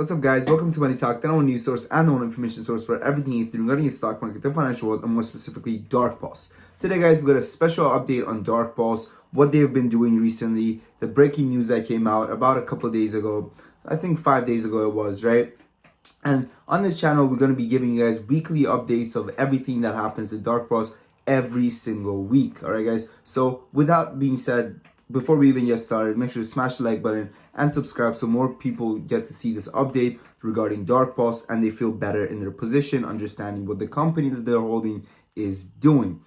What's up, guys? Welcome to Money Talk, the number one news source and the one information source for everything you think regarding the stock market, the financial world, and more specifically, Darkpulse. Today, guys, we got a special update on Darkpulse, what they've been doing recently, the breaking news that came out about a couple of days ago. I think 5 days ago it was, right? And on this channel, we're going to be giving you guys weekly updates of everything that happens in Darkpulse every single week. All right, guys? So with that being said, before we even get started, make sure to smash the like button and subscribe so more people get to see this update regarding Darkpulse and they feel better in their position, understanding what the company that they're holding is doing.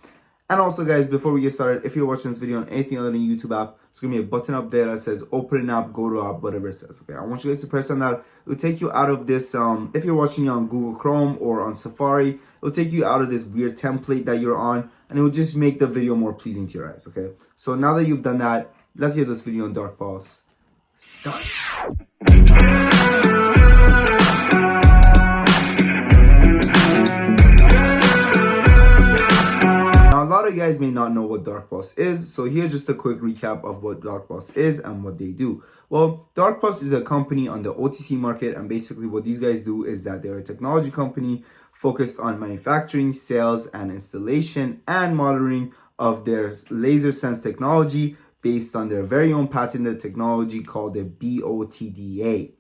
And also, guys, before we get started, if you're watching this video on anything other than YouTube app, there's going to be a button up there that says open an app, go to app, whatever it says. Okay, I want you guys to press on that. It will take you out of this, if you're watching it on Google Chrome or on Safari, it will take you out of this weird template that you're on, and it will just make the video more pleasing to your eyes, okay? So now that you've done that, let's get this video on Darkpulse started. A lot of you guys may not know what Darkpulse is, so here's just a quick recap of what Darkpulse is and what they do. Well, Darkpulse is a company on the OTC market, and basically what these guys do is that they're a technology company focused on manufacturing, sales, and installation and monitoring of their laser sense technology based on their very own patented technology called the BOTDA.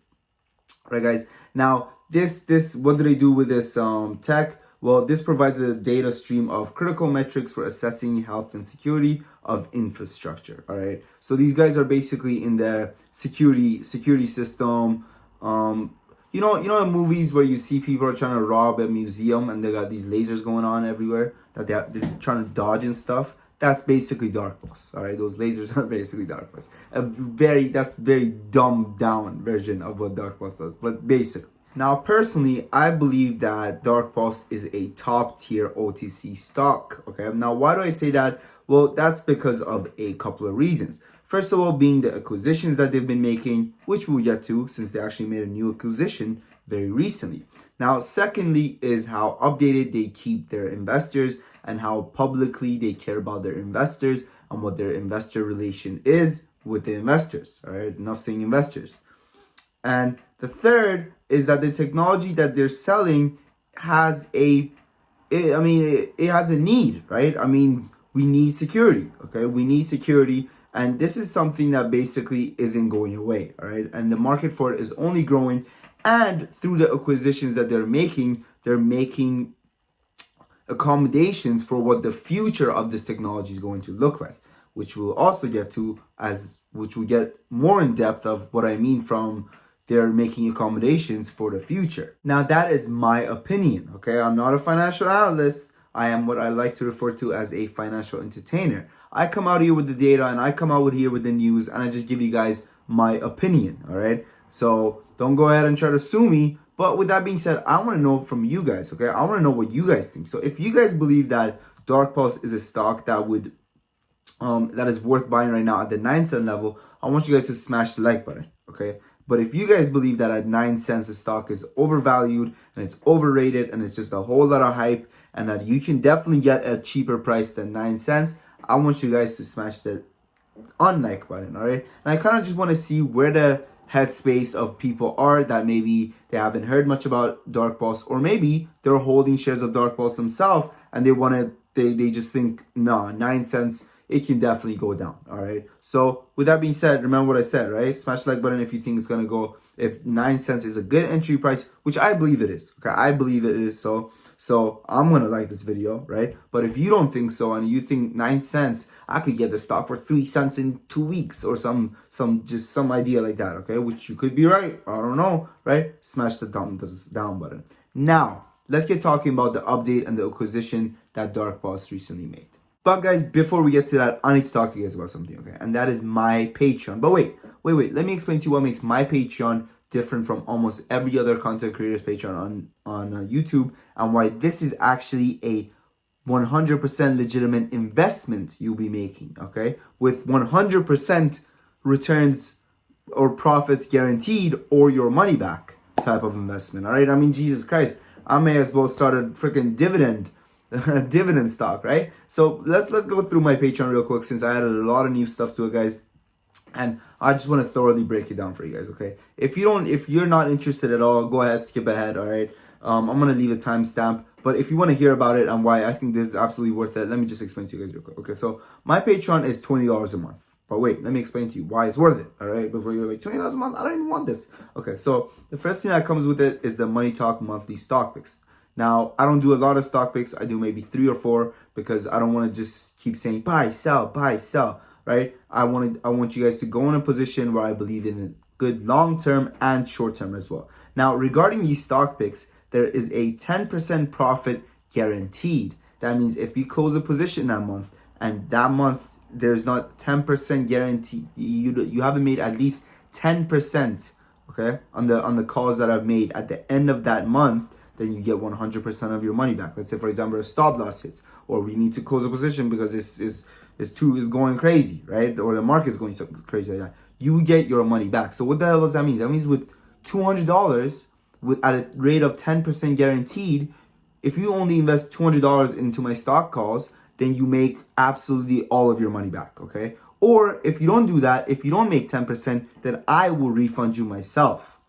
All right, guys. Now, what do they do with this tech? Well, this provides a data stream of critical metrics for assessing health and security of infrastructure. All right. So these guys are basically in the security system. You know in movies where you see people are trying to rob a museum and they got these lasers going on everywhere that they're trying to dodge and stuff. That's basically Darkpulse. All right. Those lasers are basically Darkpulse. That's very dumbed down version of what Darkpulse does, but basically. Now, personally, I believe that Darkpulse is a top tier OTC stock. Okay. Now, why do I say that? Well, that's because of a couple of reasons. First of all, being the acquisitions that they've been making, which we'll get to since they actually made a new acquisition very recently. Now, secondly, is how updated they keep their investors and how publicly they care about their investors and what their investor relation is with the investors. All right. Enough saying investors. And the third is that the technology that they're selling has it has a need, right? I mean, we need security, okay? We need security, and this is something that basically isn't going away, all right? And the market for it is only growing, and through the acquisitions that they're making accommodations for what the future of this technology is going to look like, which we'll also get to which we'll get more in depth of what I mean from they're making accommodations for the future. Now, that is my opinion, okay? I'm not a financial analyst. I am what I like to refer to as a financial entertainer. I come out here with the data and I come out here with the news and I just give you guys my opinion, all right? So don't go ahead and try to sue me. But with that being said, I want to know from you guys, okay? I want to know what you guys think. So if you guys believe that Darkpulse is a stock that would that is worth buying right now at the 9-cent level, I want you guys to smash the like button, okay? But if you guys believe that at 9 cents the stock is overvalued and it's overrated and it's just a whole lot of hype and that you can definitely get a cheaper price than 9 cents, I want you guys to smash the unlike button, all right? And I kind of just want to see where the headspace of people are that maybe they haven't heard much about Darkpulse, or maybe they're holding shares of Darkpulse themselves and they just think, nah, 9 cents, it can definitely go down, all right? So with that being said, remember what I said, right? Smash the like button if you think it's going to go, if 9 cents is a good entry price, which I believe it is, okay? I believe it is, so I'm going to like this video, right? But if you don't think so and you think 9 cents, I could get the stock for 3 cents in 2 weeks or some idea like that, okay? Which you could be right, I don't know, right? Smash the down button. Now, let's get talking about the update and the acquisition that Darkpulse recently made. But guys, before we get to that, I need to talk to you guys about something, okay? And that is my Patreon. But wait. Let me explain to you what makes my Patreon different from almost every other content creator's Patreon on YouTube, and why this is actually a 100% legitimate investment you'll be making, okay? With 100% returns or profits guaranteed or your money back type of investment, all right? I mean, Jesus Christ, I may as well start a freaking dividend stock, right? So let's go through my Patreon real quick since I added a lot of new stuff to it, guys. And I just want to thoroughly break it down for you guys, okay? If you're not interested at all, go ahead, skip ahead, all right? I'm gonna leave a timestamp, but if you want to hear about it and why I think this is absolutely worth it, let me just explain to you guys real quick. Okay, so my Patreon is $20 a month. But wait, let me explain to you why it's worth it, all right? Before you're like, $20 a month? I don't even want this. Okay, so the first thing that comes with it is the Money Talk monthly stock picks. Now, I don't do a lot of stock picks. I do maybe 3 or 4 because I don't want to just keep saying buy, sell, right? I want you guys to go in a position where I believe in it good long term and short term as well. Now, regarding these stock picks, there is a 10% profit guaranteed. That means if you close a position that month and that month there's not 10% guarantee, you haven't made at least 10%, okay, on the calls that I've made at the end of that month, then you get 100% of your money back. Let's say, for example, a stop loss hits, or we need to close a position because is going crazy, right? Or the market's going so crazy like that. You get your money back. So what the hell does that mean? That means with $200, at a rate of 10% guaranteed, if you only invest $200 into my stock calls, then you make absolutely all of your money back, okay? Or if you don't do that, if you don't make 10%, then I will refund you myself.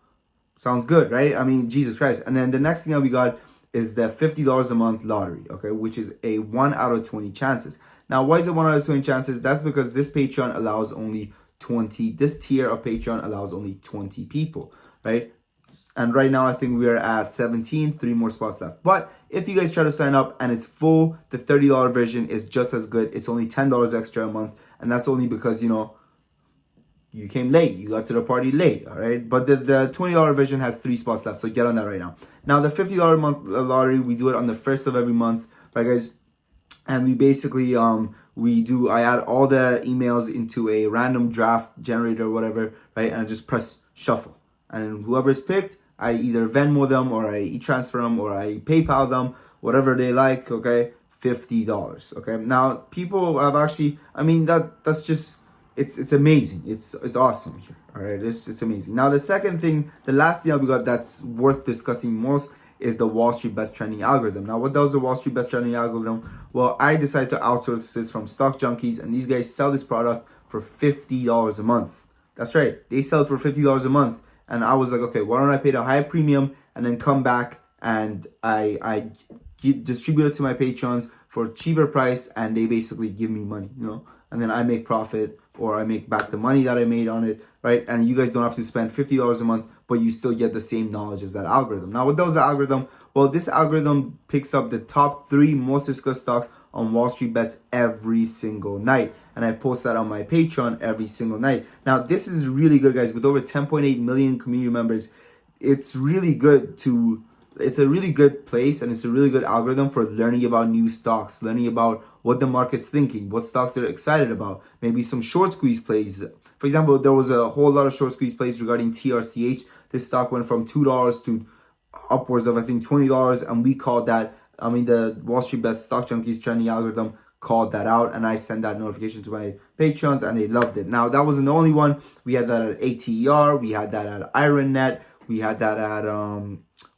Sounds good, right? I mean, Jesus Christ. And then the next thing that we got is the $50 a month lottery, okay, which is a 1 out of 20 chances. Now, why is it 1 out of 20 chances? That's because this Patreon allows only 20, this tier of Patreon allows only 20 people, right? And right now, I think we are at 17, 3 more spots left. But if you guys try to sign up and it's full, the $30 version is just as good. It's only $10 extra a month. And that's only because, you came late. You got to the party late, all right? But the $20 version has 3 spots left, so get on that right now. Now, the $50 a month lottery, we do it on the 1st of every month, right, guys? And we basically, I add all the emails into a random draft generator or whatever, right? And I just press shuffle. And whoever's picked, I either Venmo them or I e-transfer them or I PayPal them, whatever they like, okay? $50, okay? Now, people have actually, that's just... It's amazing. It's awesome here. All right, it's amazing. Now the last thing that we got that's worth discussing most is the Wall Street Best Trending algorithm. Now, what does the Wall Street Best Trending algorithm? Well, I decided to outsource this from Stock Junkies, and these guys sell this product for $50 a month. That's right, they sell it for $50 a month, and I was like, okay, why don't I pay the high premium and then come back and I distribute it to my patrons for a cheaper price, and they basically give me money, and then I make profit or I make back the money that I made on it, right? And you guys don't have to spend $50 a month, but you still get the same knowledge as that algorithm. Now, what does the algorithm? Well, this algorithm picks up the top 3 most discussed stocks on Wall Street Bets every single night. And I post that on my Patreon every single night. Now, this is really good, guys. With over 10.8 million community members, it's a really good place, and it's a really good algorithm for learning about new stocks, learning about what the market's thinking, what stocks they're excited about, maybe some short squeeze plays. For example, there was a whole lot of short squeeze plays regarding TRCH. This stock went from $2 to upwards of, I think, $20, and we called that, the Wall Street Best Stock Junkies trending algorithm called that out, and I sent that notification to my patrons, and they loved it. Now, that wasn't the only one. We had that at ATER, we had that at IronNet, we had that at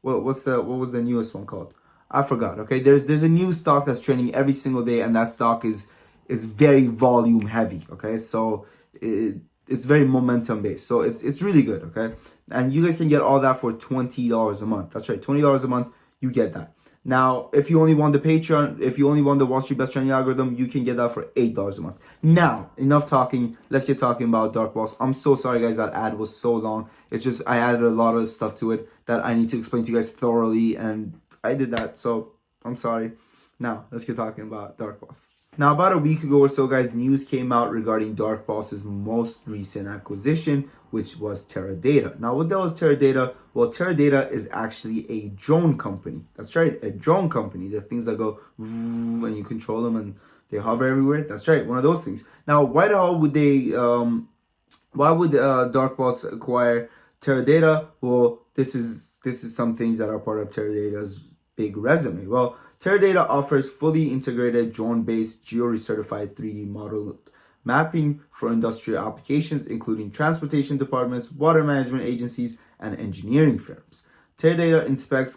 what was the newest one called? I forgot. Okay, there's a new stock that's trading every single day, and that stock is very volume heavy. Okay, so it's very momentum based. So it's really good. Okay, and you guys can get all that for $20 a month. That's right, $20 a month. You get that. Now, if you only want the Patreon, if you only want the Wall Street Best Trending algorithm, you can get that for $8 a month. Now, enough talking. Let's get talking about Darkpulse. I'm so sorry, guys, that ad was so long. It's just I added a lot of stuff to it that I need to explain to you guys thoroughly, and I did that, so I'm sorry. Now, let's get talking about Darkpulse. Now, about a week ago or so, guys, news came out regarding Darkpulse's most recent acquisition, which was Teradata. Now, what the hell is Teradata? Well, Teradata is actually a drone company. That's right, a drone company. The things that go and you control them and they hover everywhere. That's right, one of those things. Now, why the hell would they? Why would Darkpulse acquire Teradata? Well, this is some things that are part of Teradata's big resume. Well, Teradata offers fully integrated drone-based geo-recertified 3D model mapping for industrial applications, including transportation departments, water management agencies, and engineering firms. Teradata inspects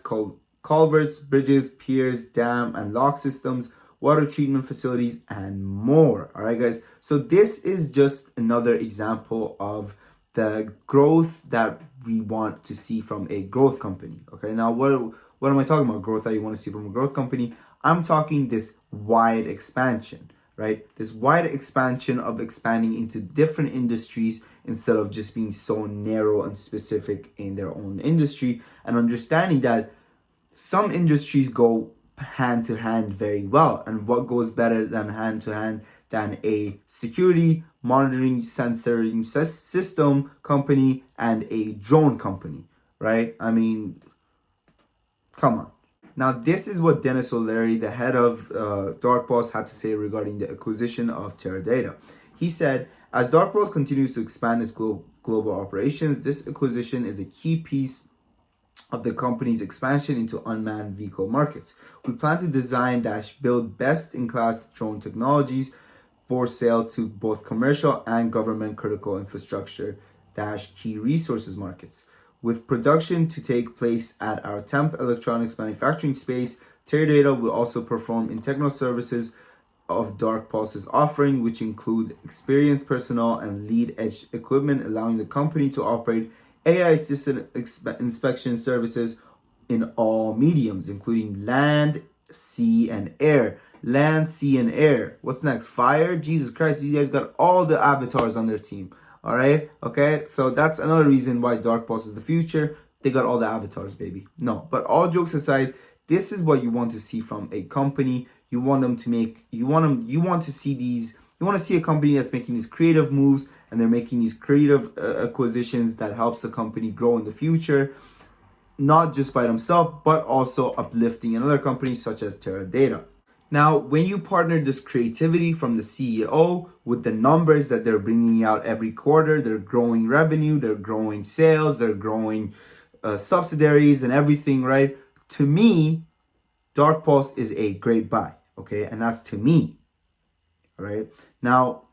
culverts, bridges, piers, dam, and lock systems, water treatment facilities, and more. All right, guys. So this is just another example of the growth that we want to see from a growth company. Okay, now what am I talking about? Growth that you want to see from a growth company? I'm talking this wide expansion, right? This wide expansion of expanding into different industries instead of just being so narrow and specific in their own industry, and understanding that some industries go hand to hand very well. And what goes better than hand to hand than a security monitoring sensoring system company and a drone company, right? I mean, come on. Now, this is what Dennis O'Leary, the head of Darkpulse, had to say regarding the acquisition of Teradata. He said, as Darkpulse continues to expand its global operations, this acquisition is a key piece of the company's expansion into unmanned vehicle markets. We plan to design / build best-in-class drone technologies for sale to both commercial and government critical infrastructure / key resources markets. With production to take place at our temp electronics manufacturing space, Teradata will also perform integral services of Darkpulse's offering, which include experienced personnel and lead-edge equipment, allowing the company to operate AI-assisted inspection services in all mediums, including land, sea, and air. Land, sea, and air. What's next? Fire? Jesus Christ, you guys got all the avatars on their team. All right? Okay, so that's another reason why Darkpulse is the future. They got all the avatars, baby. No, but all jokes aside, this is what you want to see from a company. You want them to make, you want to see a company that's making these creative moves, and they're making these creative acquisitions that helps the company grow in the future, not just by themselves, but also uplifting another company such as Teradata. Now, when you partner this creativity from the CEO with the numbers that they're bringing out every quarter, they're growing revenue, they're growing sales, they're growing subsidiaries and everything, right? To me, Darkpulse is a great buy, okay? And that's to me, all right? Now,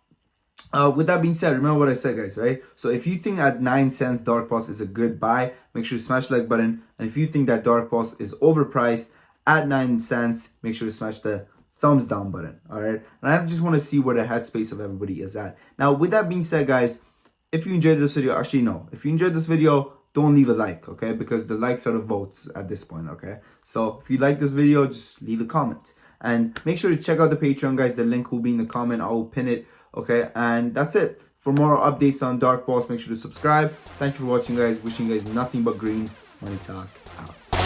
with that being said, remember what I said, guys, right? So if you think at 9 cents Darkpulse is a good buy, make sure to smash the like button. And if you think that Darkpulse is overpriced at 9 cents, make sure to smash the thumbs down button, all right? And I just want to see where the headspace of everybody is at. Now, with that being said, guys, if you enjoyed this video, actually, no. If you enjoyed this video, don't leave a like, okay? Because the likes are the votes at this point, okay? So if you like this video, just leave a comment. And make sure to check out the Patreon, guys. The link will be in the comment. I will pin it, okay? And that's it. For more updates on Darkpulse, make sure to subscribe. Thank you for watching, guys. Wishing you guys nothing but green. Money Talk out.